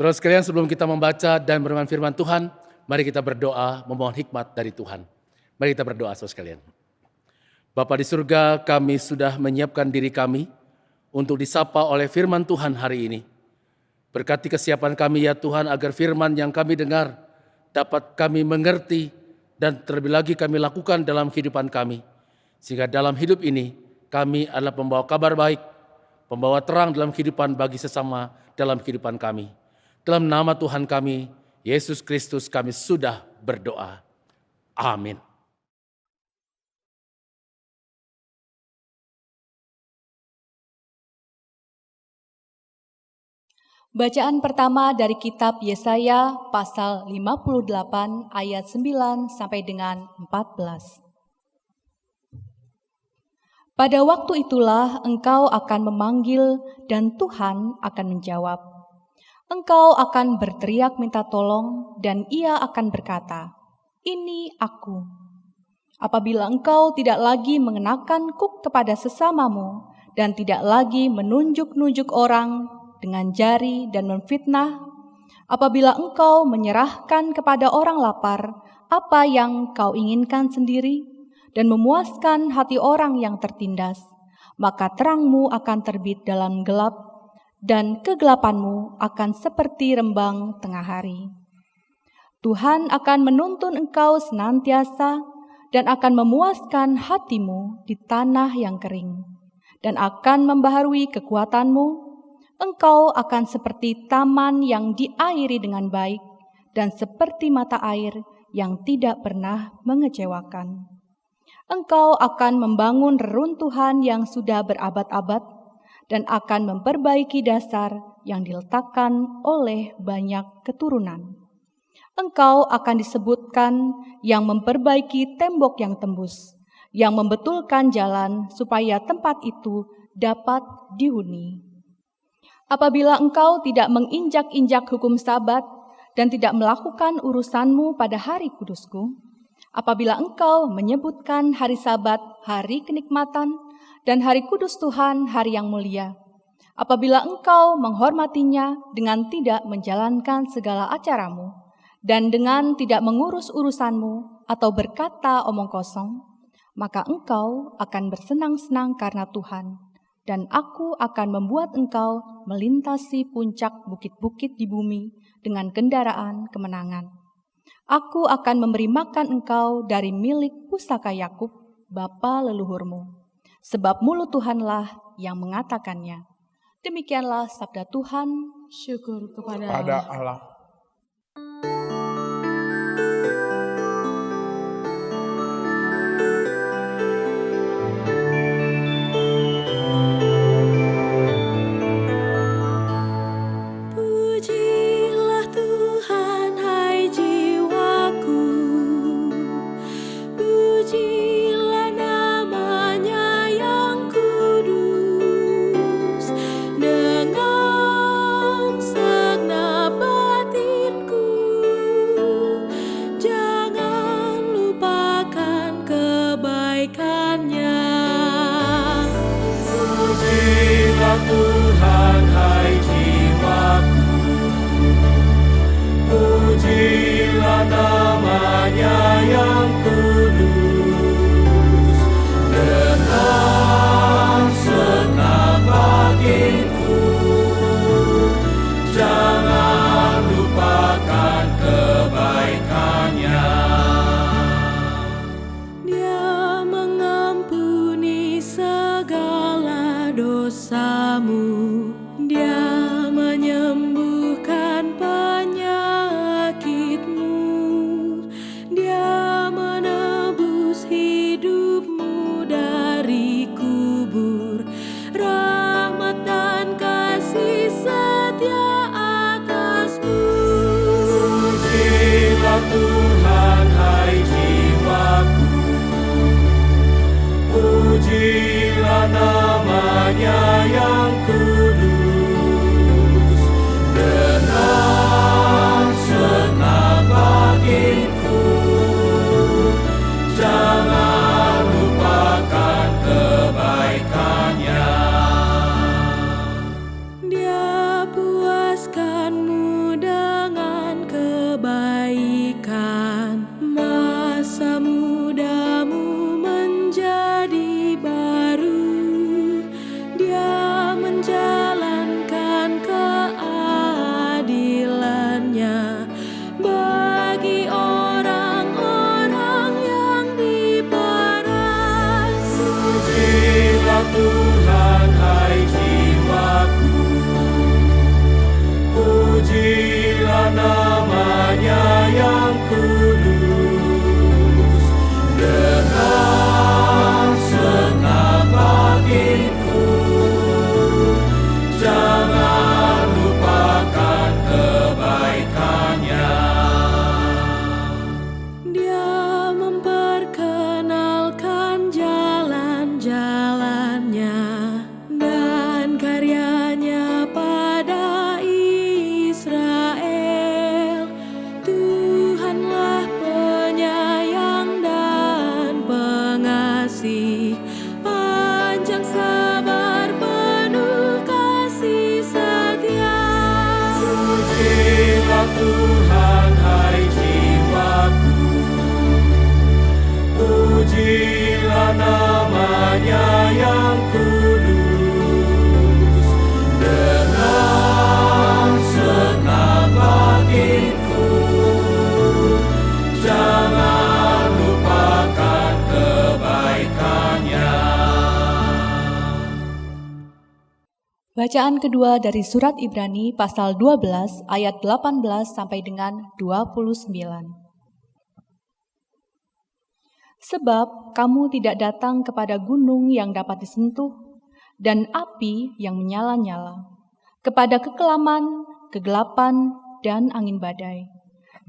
Saudara sekalian, sebelum kita membaca dan merenungkan firman Tuhan, mari kita berdoa memohon hikmat dari Tuhan. Mari kita berdoa saudara sekalian. Bapa di surga, kami sudah menyiapkan diri kami untuk disapa oleh firman Tuhan hari ini. Berkati kesiapan kami ya Tuhan, agar firman yang kami dengar dapat kami mengerti dan terlebih lagi kami lakukan dalam kehidupan kami. Sehingga dalam hidup ini kami adalah pembawa kabar baik, pembawa terang dalam kehidupan bagi sesama dalam kehidupan kami. Dalam nama Tuhan kami, Yesus Kristus, kami sudah berdoa. Amin. Bacaan pertama dari kitab Yesaya pasal 58 ayat 9 sampai dengan 14. Pada waktu itulah engkau akan memanggil dan Tuhan akan menjawab. Engkau akan berteriak minta tolong dan Ia akan berkata, "Ini aku." Apabila engkau tidak lagi mengenakan kuk kepada sesamamu dan tidak lagi menunjuk-nunjuk orang dengan jari dan memfitnah, apabila engkau menyerahkan kepada orang lapar apa yang kau inginkan sendiri dan memuaskan hati orang yang tertindas, maka terangmu akan terbit dalam gelap dan kegelapanmu akan seperti rembang tengah hari. Tuhan akan menuntun engkau senantiasa dan akan memuaskan hatimu di tanah yang kering dan akan membaharui kekuatanmu. Engkau akan seperti taman yang diairi dengan baik dan seperti mata air yang tidak pernah mengecewakan. Engkau akan membangun reruntuhan yang sudah berabad-abad dan akan memperbaiki dasar yang diletakkan oleh banyak keturunan. Engkau akan disebutkan yang memperbaiki tembok yang tembus, yang membetulkan jalan supaya tempat itu dapat dihuni. Apabila engkau tidak menginjak-injak hukum Sabat dan tidak melakukan urusanmu pada hari kudusku, apabila engkau menyebutkan hari Sabat hari kenikmatan dan hari kudus Tuhan hari yang mulia, apabila engkau menghormatinya dengan tidak menjalankan segala acaramu dan dengan tidak mengurus urusanmu atau berkata omong kosong, maka engkau akan bersenang-senang karena Tuhan. Dan aku akan membuat engkau melintasi puncak bukit-bukit di bumi dengan kendaraan kemenangan. Aku akan memberi makan engkau dari milik pusaka Yakub, bapa leluhurmu. Sebab mulut Tuhanlah yang mengatakannya. Demikianlah sabda Tuhan, syukur kepada Allah. Pujilah nama-Nya yang kudus, dengan segenap batinku, jangan lupakan kebaikan-Nya. Dia puaskanmu Bacaan kedua dari surat Ibrani pasal 12 ayat 18 sampai dengan 29. Sebab kamu tidak datang kepada gunung yang dapat disentuh dan api yang menyala-nyala, kepada kekelaman, kegelapan, dan angin badai,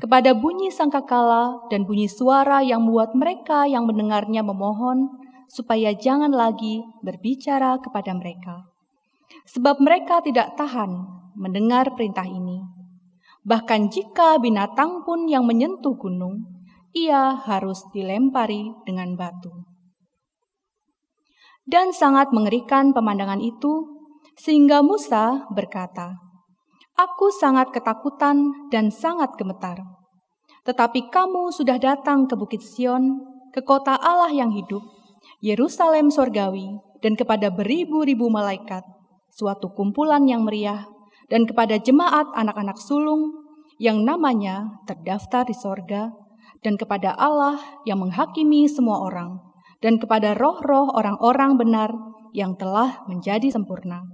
kepada bunyi sangkakala dan bunyi suara yang membuat mereka yang mendengarnya memohon supaya jangan lagi berbicara kepada mereka. Sebab mereka tidak tahan mendengar perintah ini. Bahkan jika binatang pun yang menyentuh gunung, ia harus dilempari dengan batu. Dan sangat mengerikan pemandangan itu, sehingga Musa berkata, "Aku sangat ketakutan dan sangat gemetar. Tetapi kamu sudah datang ke Bukit Sion, ke kota Allah yang hidup, Yerusalem sorgawi, dan kepada beribu-ribu malaikat, suatu kumpulan yang meriah, dan kepada jemaat anak-anak sulung yang namanya terdaftar di sorga, dan kepada Allah yang menghakimi semua orang, dan kepada roh-roh orang-orang benar yang telah menjadi sempurna,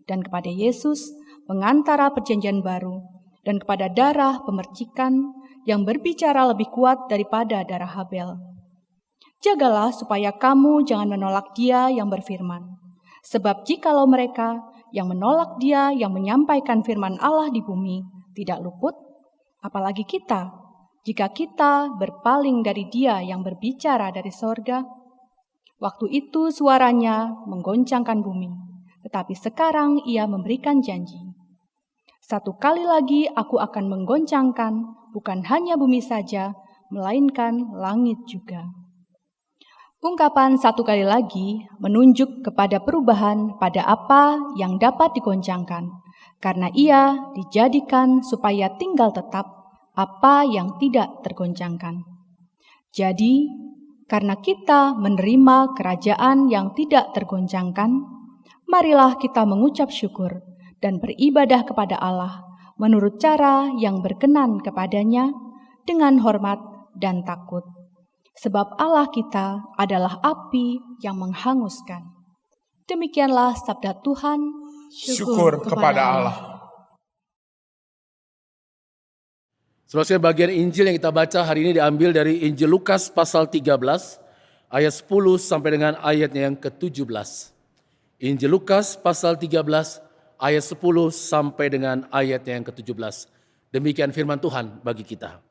dan kepada Yesus, pengantara perjanjian baru, dan kepada darah pemercikan yang berbicara lebih kuat daripada darah Habel. Jagalah supaya kamu jangan menolak Dia yang berfirman. Sebab jikalau mereka yang menolak Dia yang menyampaikan firman Allah di bumi tidak luput, apalagi kita, jika kita berpaling dari Dia yang berbicara dari sorga." Waktu itu suaranya menggoncangkan bumi, tetapi sekarang Ia memberikan janji. "Satu kali lagi aku akan menggoncangkan bukan hanya bumi saja, melainkan langit juga." Ungkapan "satu kali lagi" menunjuk kepada perubahan pada apa yang dapat digoncangkan, karena ia dijadikan supaya tinggal tetap apa yang tidak tergoncangkan. Jadi, karena kita menerima kerajaan yang tidak tergoncangkan, marilah kita mengucap syukur dan beribadah kepada Allah menurut cara yang berkenan kepadanya dengan hormat dan takut. Sebab Allah kita adalah api yang menghanguskan. Demikianlah sabda Tuhan. Syukur kepada Allah. Saudara, bagian Injil yang kita baca hari ini diambil dari Injil Lukas pasal 13 ayat 10 sampai dengan ayatnya yang ke-17. Injil Lukas pasal 13 ayat 10 sampai dengan ayatnya yang ke-17. Demikian firman Tuhan bagi kita.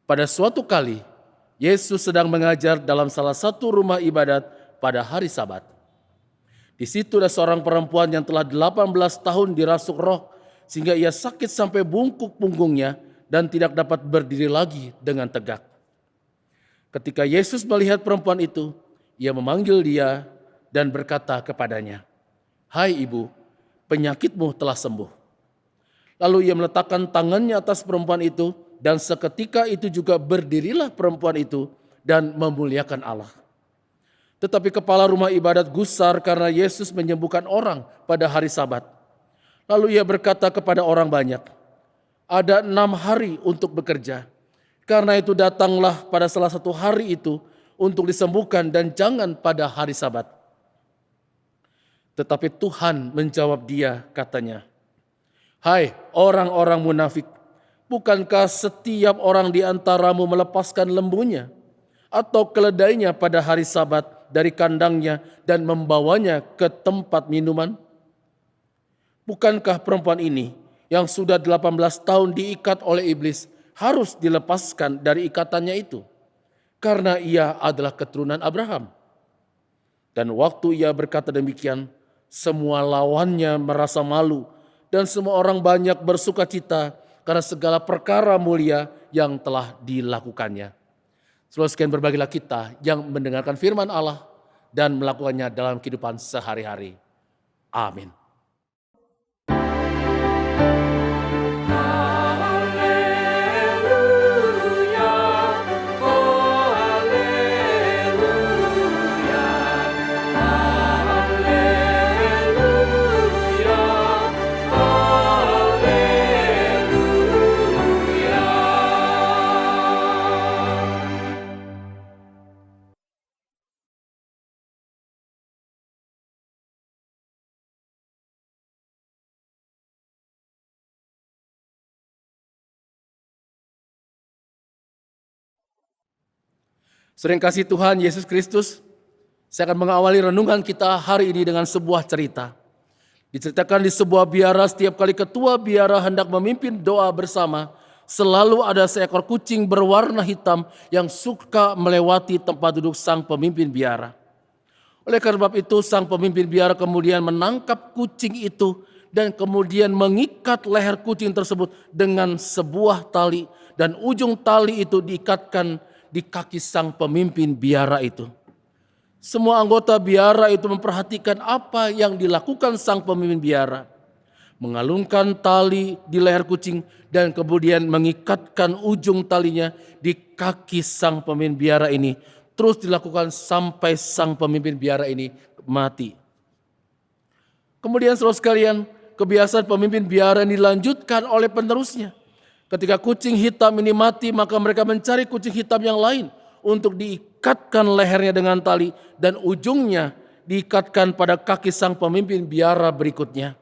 Pada suatu kali Yesus sedang mengajar dalam salah satu rumah ibadat pada hari Sabat. Di situ ada seorang perempuan yang telah 18 tahun dirasuk roh sehingga ia sakit sampai bungkuk punggungnya dan tidak dapat berdiri lagi dengan tegak. Ketika Yesus melihat perempuan itu, ia memanggil dia dan berkata kepadanya, "Hai ibu, penyakitmu telah sembuh." Lalu ia meletakkan tangannya atas perempuan itu, dan seketika itu juga berdirilah perempuan itu dan memuliakan Allah. Tetapi kepala rumah ibadat gusar karena Yesus menyembuhkan orang pada hari Sabat. Lalu ia berkata kepada orang banyak, "Ada 6 hari untuk bekerja. Karena itu datanglah pada salah satu hari itu untuk disembuhkan dan jangan pada hari Sabat." Tetapi Tuhan menjawab dia, katanya, "Hai orang-orang munafik, bukankah setiap orang di antaramu melepaskan lembunya atau keledainya pada hari Sabat dari kandangnya dan membawanya ke tempat minuman? Bukankah perempuan ini yang sudah 18 tahun diikat oleh iblis harus dilepaskan dari ikatannya itu, karena ia adalah keturunan Abraham?" Dan waktu ia berkata demikian, semua lawannya merasa malu dan semua orang banyak bersukacita karena segala perkara mulia yang telah dilakukannya. Saudara sekalian, berbagilah kita yang mendengarkan firman Allah dan melakukannya dalam kehidupan sehari-hari. Amin. Sering kasih Tuhan Yesus Kristus, saya akan mengawali renungan kita hari ini dengan sebuah cerita. Diceritakan di sebuah biara, setiap kali ketua biara hendak memimpin doa bersama, selalu ada seekor kucing berwarna hitam yang suka melewati tempat duduk sang pemimpin biara. Oleh karena sebab itu, sang pemimpin biara kemudian menangkap kucing itu dan kemudian mengikat leher kucing tersebut dengan sebuah tali, dan ujung tali itu diikatkan di kaki sang pemimpin biara itu. Semua anggota biara itu memperhatikan apa yang dilakukan sang pemimpin biara. Mengalungkan tali di leher kucing dan kemudian mengikatkan ujung talinya di kaki sang pemimpin biara ini. Terus dilakukan sampai sang pemimpin biara ini mati. Kemudian saudara sekalian, kebiasaan pemimpin biara ini dilanjutkan oleh penerusnya. Ketika kucing hitam ini mati, maka mereka mencari kucing hitam yang lain untuk diikatkan lehernya dengan tali dan ujungnya diikatkan pada kaki sang pemimpin biara berikutnya.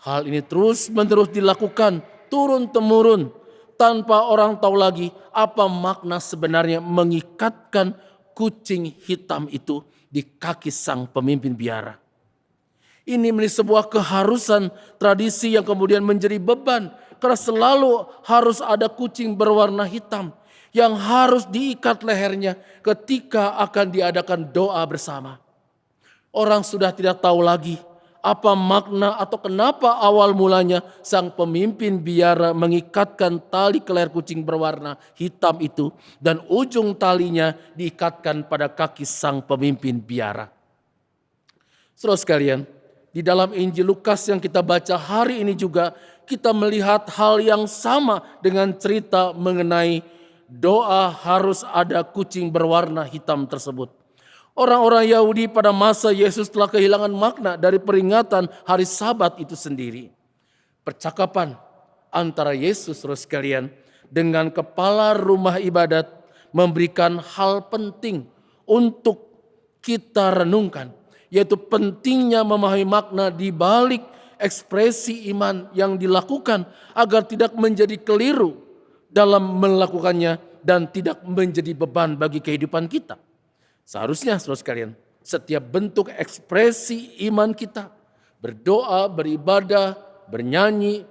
Hal ini terus-menerus dilakukan turun-temurun tanpa orang tahu lagi apa makna sebenarnya mengikatkan kucing hitam itu di kaki sang pemimpin biara. Ini menjadi sebuah keharusan tradisi yang kemudian menjadi beban, karena selalu harus ada kucing berwarna hitam yang harus diikat lehernya ketika akan diadakan doa bersama. Orang sudah tidak tahu lagi apa makna atau kenapa awal mulanya sang pemimpin biara mengikatkan tali ke leher kucing berwarna hitam itu dan ujung talinya diikatkan pada kaki sang pemimpin biara. Saudara sekalian, di dalam Injil Lukas yang kita baca hari ini juga kita melihat hal yang sama dengan cerita mengenai doa harus ada kucing berwarna hitam tersebut. Orang-orang Yahudi pada masa Yesus telah kehilangan makna dari peringatan hari Sabat itu sendiri. Percakapan antara Yesus saudara sekalian dengan kepala rumah ibadat memberikan hal penting untuk kita renungkan, yaitu pentingnya memahami makna di balik ekspresi iman yang dilakukan agar tidak menjadi keliru dalam melakukannya dan tidak menjadi beban bagi kehidupan kita. Seharusnya saudara sekalian, setiap bentuk ekspresi iman kita, berdoa, beribadah, bernyanyi,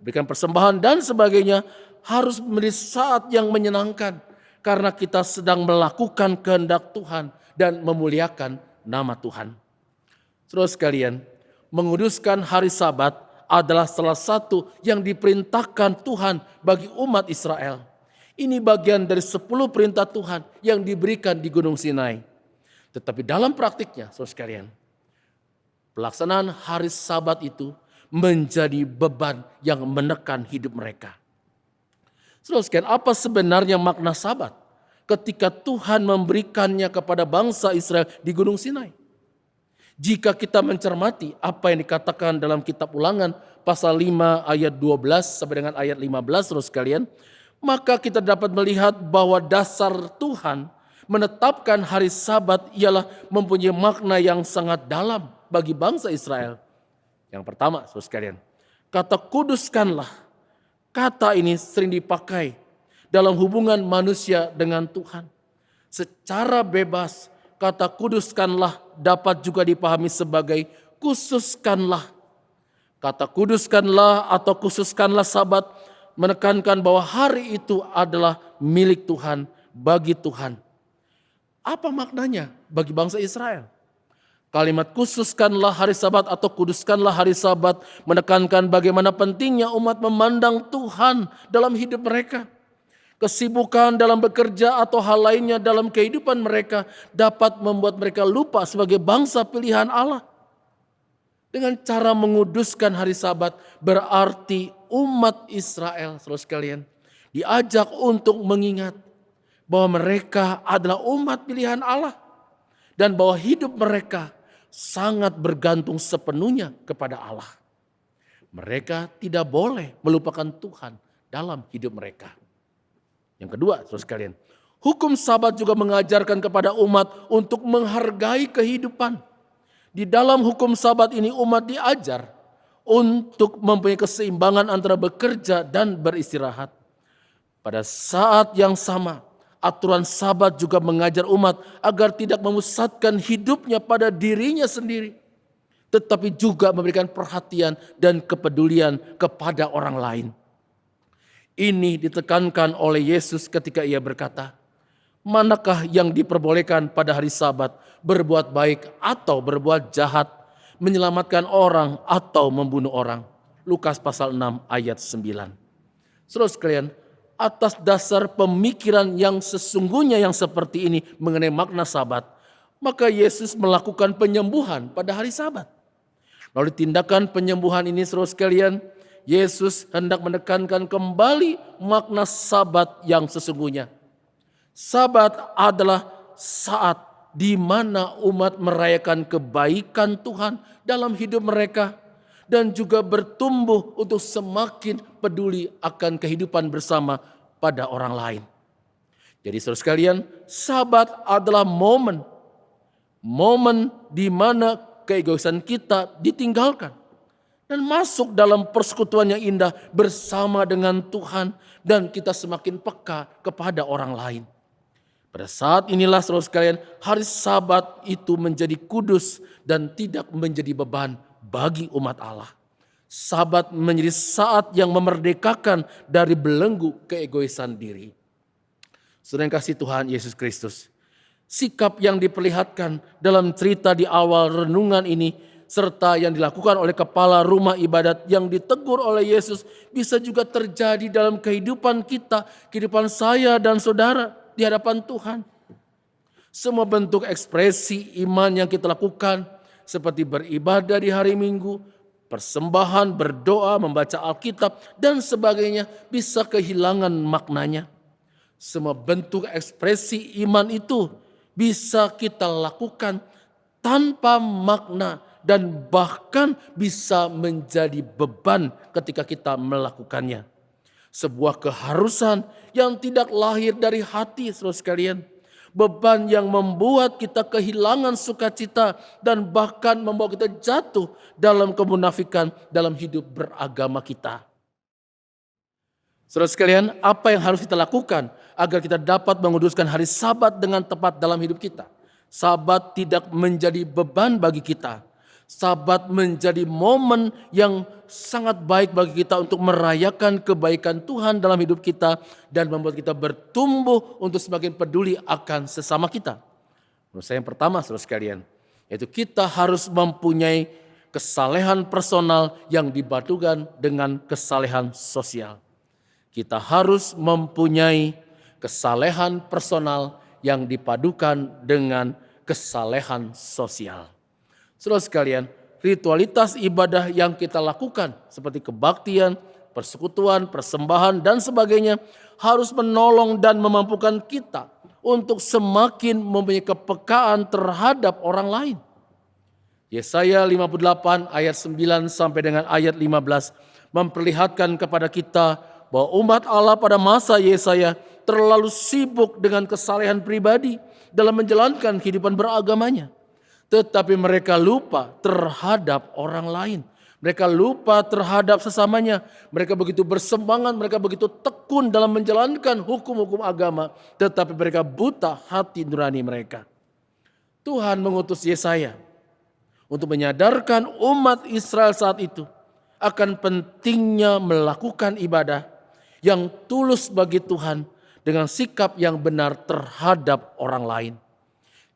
berikan persembahan dan sebagainya harus menjadi saat yang menyenangkan karena kita sedang melakukan kehendak Tuhan dan memuliakan nama Tuhan. Saudara sekalian, menguduskan hari Sabat adalah salah satu yang diperintahkan Tuhan bagi umat Israel. Ini bagian dari 10 perintah Tuhan yang diberikan di Gunung Sinai. Tetapi dalam praktiknya, saudara sekalian, pelaksanaan hari Sabat itu menjadi beban yang menekan hidup mereka. Saudara sekalian, apa sebenarnya makna Sabat ketika Tuhan memberikannya kepada bangsa Israel di Gunung Sinai? Jika kita mencermati apa yang dikatakan dalam kitab Ulangan pasal 5 ayat 12 sampai dengan ayat 15 saudara sekalian, maka kita dapat melihat bahwa dasar Tuhan menetapkan hari Sabat ialah mempunyai makna yang sangat dalam bagi bangsa Israel. Yang pertama saudara sekalian, kata kuduskanlah, kata ini sering dipakai dalam hubungan manusia dengan Tuhan. Secara bebas, kata kuduskanlah dapat juga dipahami sebagai khususkanlah. Kata kuduskanlah atau khususkanlah Sabat menekankan bahwa hari itu adalah milik Tuhan, bagi Tuhan. Apa maknanya bagi bangsa Israel? Kalimat khususkanlah hari Sabat atau kuduskanlah hari Sabat menekankan bagaimana pentingnya umat memandang Tuhan dalam hidup mereka. Kesibukan dalam bekerja atau hal lainnya dalam kehidupan mereka dapat membuat mereka lupa sebagai bangsa pilihan Allah. Dengan cara menguduskan hari Sabat berarti umat Israel, saudara sekalian, diajak untuk mengingat bahwa mereka adalah umat pilihan Allah dan bahwa hidup mereka sangat bergantung sepenuhnya kepada Allah. Mereka tidak boleh melupakan Tuhan dalam hidup mereka. Yang kedua, saudara sekalian, hukum Sabat juga mengajarkan kepada umat untuk menghargai kehidupan. Di dalam hukum Sabat ini umat diajar untuk mempunyai keseimbangan antara bekerja dan beristirahat. Pada saat yang sama, aturan Sabat juga mengajar umat agar tidak memusatkan hidupnya pada dirinya sendiri, tetapi juga memberikan perhatian dan kepedulian kepada orang lain. Ini ditekankan oleh Yesus ketika ia berkata, manakah yang diperbolehkan pada hari Sabat, berbuat baik atau berbuat jahat, menyelamatkan orang atau membunuh orang. Lukas pasal 6 ayat 9. Saudara sekalian, atas dasar pemikiran yang sesungguhnya yang seperti ini mengenai makna Sabat, maka Yesus melakukan penyembuhan pada hari Sabat. Melalui tindakan penyembuhan ini, saudara sekalian, Yesus hendak menekankan kembali makna Sabat yang sesungguhnya. Sabat adalah saat di mana umat merayakan kebaikan Tuhan dalam hidup mereka dan juga bertumbuh untuk semakin peduli akan kehidupan bersama pada orang lain. Jadi saudara sekalian, Sabat adalah momen di mana keegoisan kita ditinggalkan dan masuk dalam persekutuan yang indah bersama dengan Tuhan, dan kita semakin peka kepada orang lain. Pada saat inilah saudara sekalian, hari Sabat itu menjadi kudus dan tidak menjadi beban bagi umat Allah. Sabat menjadi saat yang memerdekakan dari belenggu keegoisan diri. Saudara yang kasih Tuhan Yesus Kristus, sikap yang diperlihatkan dalam cerita di awal renungan ini serta yang dilakukan oleh kepala rumah ibadat yang ditegur oleh Yesus bisa juga terjadi dalam kehidupan kita, kehidupan saya dan saudara di hadapan Tuhan. Semua bentuk ekspresi iman yang kita lakukan seperti beribadah di hari Minggu, persembahan, berdoa, membaca Alkitab dan sebagainya bisa kehilangan maknanya. Semua bentuk ekspresi iman itu bisa kita lakukan tanpa makna dan bahkan bisa menjadi beban ketika kita melakukannya. Sebuah keharusan yang tidak lahir dari hati, saudara sekalian. Beban yang membuat kita kehilangan sukacita dan bahkan membawa kita jatuh dalam kemunafikan dalam hidup beragama kita. Saudara sekalian, apa yang harus kita lakukan agar kita dapat menguduskan hari Sabat dengan tepat dalam hidup kita? Sabat tidak menjadi beban bagi kita. Sabat menjadi momen yang sangat baik bagi kita untuk merayakan kebaikan Tuhan dalam hidup kita dan membuat kita bertumbuh untuk semakin peduli akan sesama kita. Menurut saya yang pertama, saudara sekalian, yaitu kita harus mempunyai kesalehan personal yang dipadukan dengan kesalehan sosial. Kita harus mempunyai kesalehan personal yang dipadukan dengan kesalehan sosial. Saudara sekalian, ritualitas ibadah yang kita lakukan seperti kebaktian, persekutuan, persembahan dan sebagainya harus menolong dan memampukan kita untuk semakin mempunyai kepekaan terhadap orang lain. Yesaya 58 ayat 9 sampai dengan ayat 15 memperlihatkan kepada kita bahwa umat Allah pada masa Yesaya terlalu sibuk dengan kesalehan pribadi dalam menjalankan kehidupan beragamanya. Tetapi mereka lupa terhadap orang lain. Mereka lupa terhadap sesamanya. Mereka begitu bersemangat, mereka begitu tekun dalam menjalankan hukum-hukum agama. Tetapi mereka buta hati nurani mereka. Tuhan mengutus Yesaya untuk menyadarkan umat Israel saat itu akan pentingnya melakukan ibadah yang tulus bagi Tuhan dengan sikap yang benar terhadap orang lain.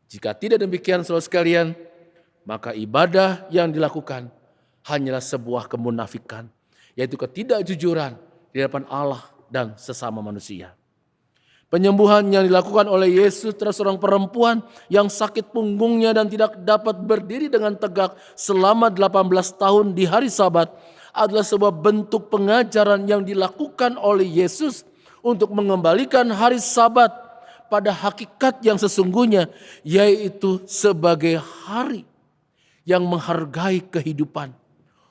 Jika tidak demikian, saudara sekalian, maka ibadah yang dilakukan hanyalah sebuah kemunafikan, yaitu ketidakjujuran di hadapan Allah dan sesama manusia. Penyembuhan yang dilakukan oleh Yesus terhadap seorang perempuan yang sakit punggungnya dan tidak dapat berdiri dengan tegak selama 18 tahun di hari Sabat adalah sebuah bentuk pengajaran yang dilakukan oleh Yesus untuk mengembalikan hari Sabat pada hakikat yang sesungguhnya, yaitu sebagai hari yang menghargai kehidupan.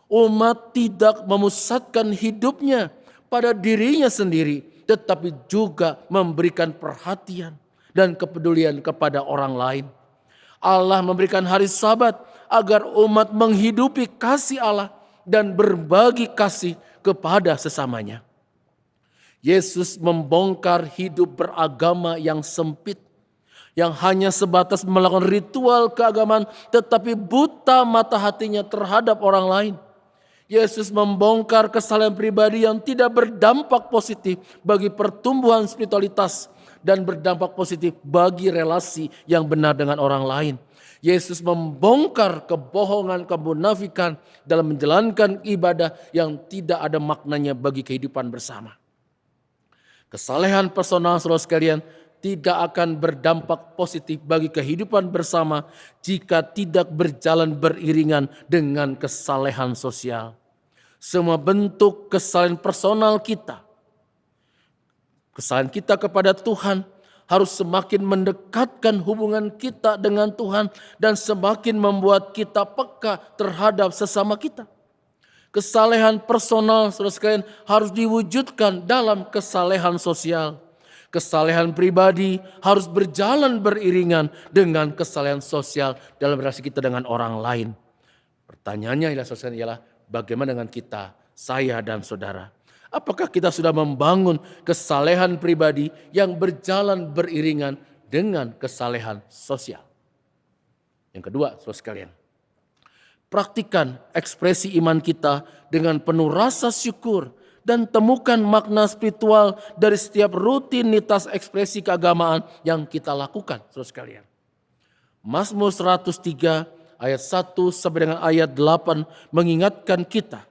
Umat tidak memusatkan hidupnya pada dirinya sendiri, tetapi juga memberikan perhatian dan kepedulian kepada orang lain. Allah memberikan hari Sabat agar umat menghidupi kasih Allah dan berbagi kasih kepada sesamanya. Yesus membongkar hidup beragama yang sempit, yang hanya sebatas melakukan ritual keagamaan tetapi buta mata hatinya terhadap orang lain. Yesus membongkar kesalahan pribadi yang tidak berdampak positif bagi pertumbuhan spiritualitas dan berdampak positif bagi relasi yang benar dengan orang lain. Yesus membongkar kebohongan, kemunafikan dalam menjalankan ibadah yang tidak ada maknanya bagi kehidupan bersama. Kesalehan personal saudara sekalian tidak akan berdampak positif bagi kehidupan bersama jika tidak berjalan beriringan dengan kesalehan sosial. Semua bentuk kesalehan personal kita, kesalehan kita kepada Tuhan harus semakin mendekatkan hubungan kita dengan Tuhan dan semakin membuat kita peka terhadap sesama kita. Kesalehan personal saudara sekalian harus diwujudkan dalam kesalehan sosial. Kesalehan pribadi harus berjalan beriringan dengan kesalehan sosial dalam relasi kita dengan orang lain. Pertanyaannya ialah bagaimana dengan kita, saya dan saudara? Apakah kita sudah membangun kesalehan pribadi yang berjalan beriringan dengan kesalehan sosial? Yang kedua, saudara sekalian, praktikan ekspresi iman kita dengan penuh rasa syukur dan temukan makna spiritual dari setiap rutinitas ekspresi keagamaan yang kita lakukan, saudara sekalian. Mazmur 103 ayat 1 sampai dengan ayat 8 mengingatkan kita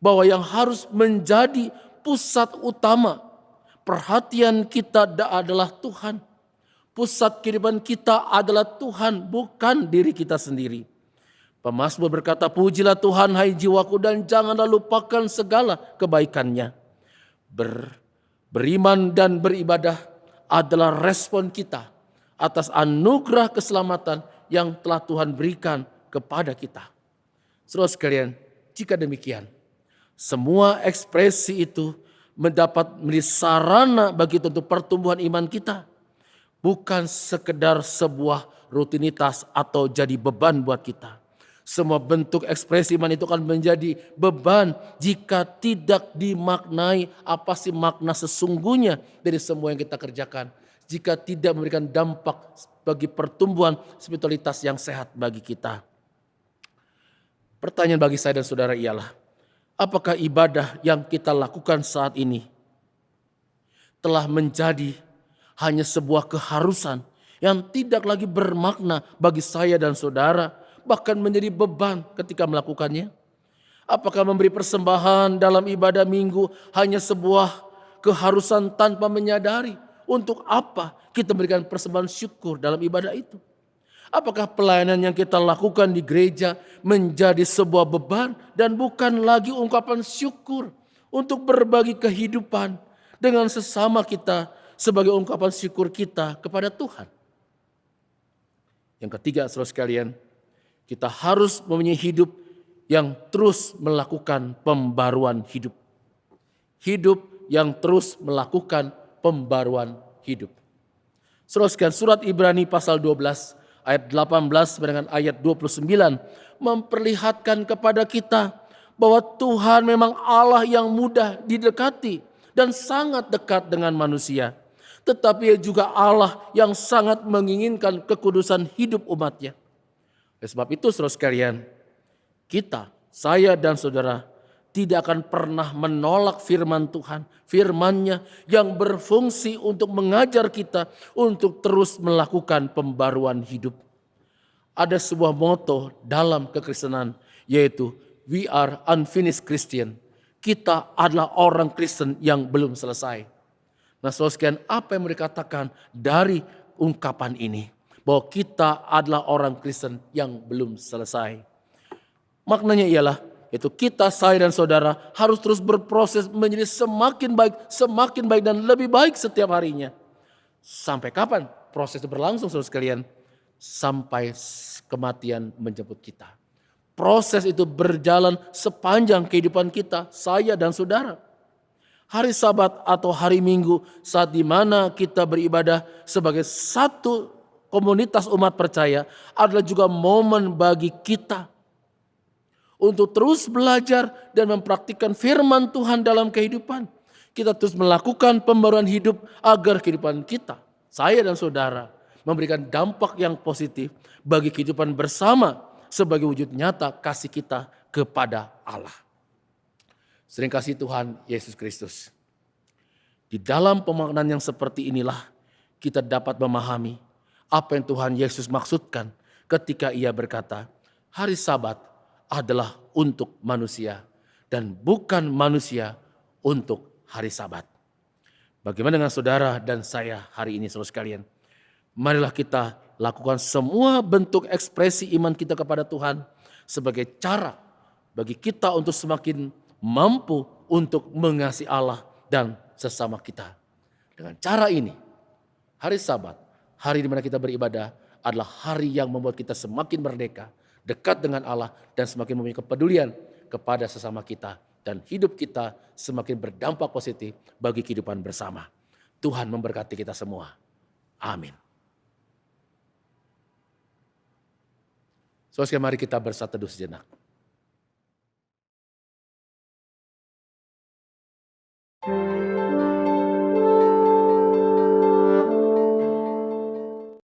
bahwa yang harus menjadi pusat utama perhatian kita adalah Tuhan. Pusat kehidupan kita adalah Tuhan, bukan diri kita sendiri. Pemazmur berkata, pujilah Tuhan hai jiwaku dan janganlah lupakan segala kebaikannya. Beriman dan beribadah adalah respon kita atas anugerah keselamatan yang telah Tuhan berikan kepada kita. Saudara sekalian, jika demikian, semua ekspresi itu mendapat menjadi sarana bagi untuk pertumbuhan iman kita. Bukan sekedar sebuah rutinitas atau jadi beban buat kita. Semua bentuk ekspresi iman itu akan menjadi beban jika tidak dimaknai apa sih makna sesungguhnya dari semua yang kita kerjakan. Jika tidak memberikan dampak bagi pertumbuhan spiritualitas yang sehat bagi kita. Pertanyaan bagi saya dan saudara ialah, apakah ibadah yang kita lakukan saat ini telah menjadi hanya sebuah keharusan yang tidak lagi bermakna bagi saya dan saudara, bahkan menjadi beban ketika melakukannya? Apakah memberi persembahan dalam ibadah minggu hanya sebuah keharusan tanpa menyadari untuk apa kita memberikan persembahan syukur dalam ibadah itu? Apakah pelayanan yang kita lakukan di gereja menjadi sebuah beban dan bukan lagi ungkapan syukur untuk berbagi kehidupan dengan sesama kita sebagai ungkapan syukur kita kepada Tuhan? Yang ketiga, saudara sekalian, kita harus mempunyai hidup yang terus melakukan pembaruan hidup. Hidup yang terus melakukan pembaruan hidup. Saudara sekalian, surat Ibrani pasal 12 ayat 18 dengan ayat 29 memperlihatkan kepada kita bahwa Tuhan memang Allah yang mudah didekati dan sangat dekat dengan manusia. Tetapi juga Allah yang sangat menginginkan kekudusan hidup umatnya. Oleh sebab itu saudara sekalian, kita, saya dan saudara tidak akan pernah menolak firman Tuhan. Firman-Nya yang berfungsi untuk mengajar kita untuk terus melakukan pembaruan hidup. Ada sebuah moto dalam kekristenan yaitu we are unfinished Christian. Kita adalah orang Kristen yang belum selesai. Nah saudara sekalian, apa yang mereka katakan dari ungkapan ini? Bahwa kita adalah orang Kristen yang belum selesai. Maknanya ialah, itu kita, saya dan saudara harus terus berproses menjadi semakin baik dan lebih baik setiap harinya. Sampai kapan proses itu berlangsung saudara sekalian? Sampai kematian menjemput kita. Proses itu berjalan sepanjang kehidupan kita, saya dan saudara. Hari Sabat atau hari Minggu saat dimana kita beribadah sebagai satu komunitas umat percaya adalah juga momen bagi kita untuk terus belajar dan mempraktikkan firman Tuhan dalam kehidupan. kita terus melakukan pembaruan hidup agar kehidupan kita, saya dan saudara, memberikan dampak yang positif bagi kehidupan bersama sebagai wujud nyata kasih kita kepada Allah. Sering kasih Tuhan Yesus Kristus. Di dalam pemaknaan yang seperti inilah kita dapat memahami apa yang Tuhan Yesus maksudkan ketika ia berkata, hari Sabat adalah untuk manusia dan bukan manusia untuk hari Sabat. Bagaimana dengan saudara dan saya hari ini saudara sekalian? Marilah kita lakukan semua bentuk ekspresi iman kita kepada Tuhan sebagai cara bagi kita untuk semakin mampu untuk mengasihi Allah dan sesama kita. Dengan cara ini, hari Sabat, hari di mana kita beribadah adalah hari yang membuat kita semakin merdeka, dekat dengan Allah dan semakin mempunyai kepedulian kepada sesama kita. Dan hidup kita semakin berdampak positif bagi kehidupan bersama. Tuhan memberkati kita semua. Amin. Saudara, mari kita bersatu teduh sejenak.